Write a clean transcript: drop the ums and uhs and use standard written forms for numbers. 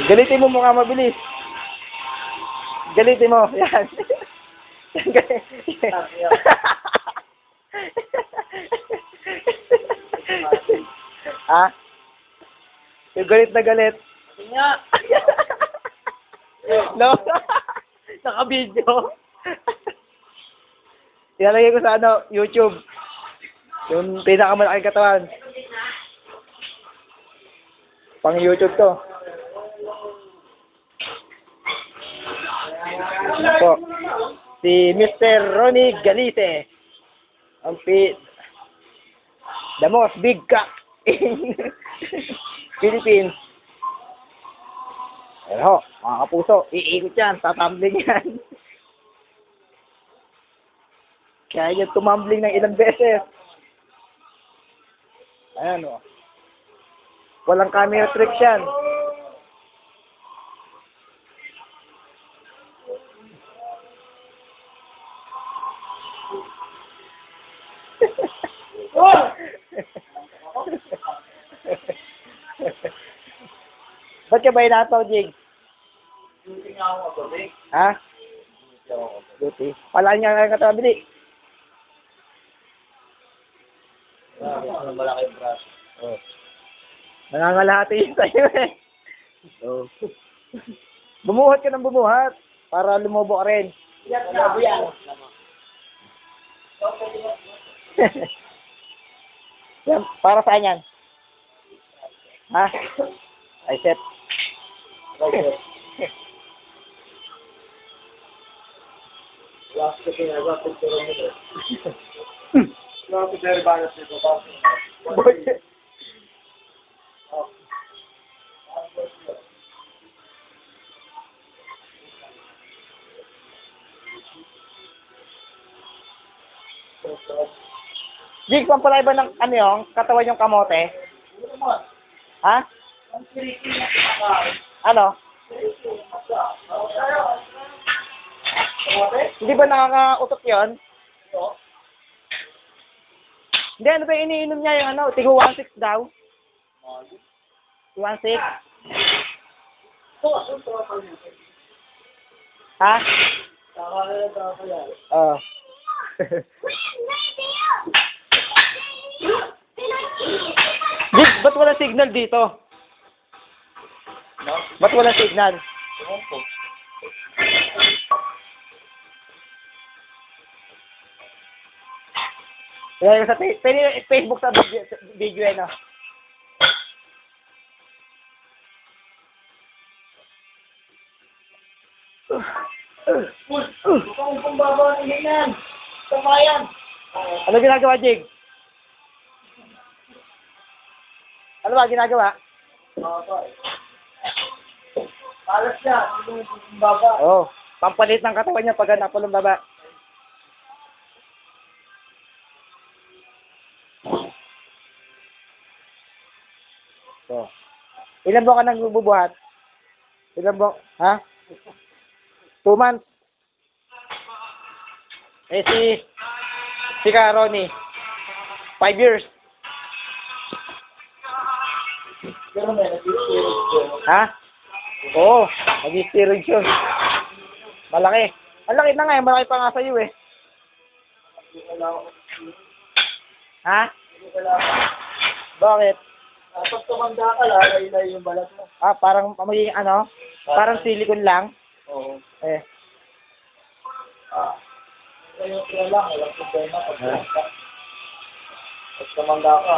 Galitin mo mukha mabilis. Galitin mo. Yan. Ha? Yung galit na galit. Nga. No? Naka-video. Ilalagay ko sa YouTube. Yung pinakamalaking katawan. Pang YouTube to. Po. Si Mr. Ronnie Galite. Ang the most big cock in Philippines. Pero, mga kapuso, iikot yan, tatambling yan. Kaya yan tumambling ng ilang beses. Ayan o. Walang camera tricks yan. Ba't ka ba inataw, Jig? Duty nga ako kagabi. Ha? Duty ako kagabi. Duty. Palaan niya ang katawan, bili. Ano malaki yung braso. Oh. Nangangalahati yun sa'yo eh. Oh. Bumuhat ka ng bumuhat para lumobo ka rin. Labo yan. Yan, para saan yan? Ha? Ay, set. Last ko pinagawa, pagturo mo doon. Last ko dahil banas nito pa. Boy. Jig, pampalay ba ng ano yung katawan yung kamote? Ha? Ano? Hindi ba nakakautot yun? Hindi, ano ba yung iniinom niya yung ano? Tigo 1.6 daw? 1.6? Ha? Oo. Jig, ba't walang signal dito? No? Ba't walang signal? Ewan ko. Kaya sa Facebook sa video ano? Mukhang pambaba ng ganyan. Samayan. Ano ginagawa, Jig? Ano ba ginagawa? Alas siya. Pambaba. Oo. Oh, pampalit ng katawan niya pag napulong baba. So, ilan buwan ka nang bubuhat? Ilan buwan? Ha? 2 months. Eh si Ronnie, 5 years. Pero may nag-steroids. Ha? Oo, nag-steroids yun. Malaki. Ang laki na nga, malaki pa nga sa'yo eh. Ha? Bakit? Pag tumanda ka, lalay-lay yung balat mo. Ah, parang magiging ano? Parang silicone lang. Oo. Eh. Kaya lang, walang problema. Pag tumanda ka,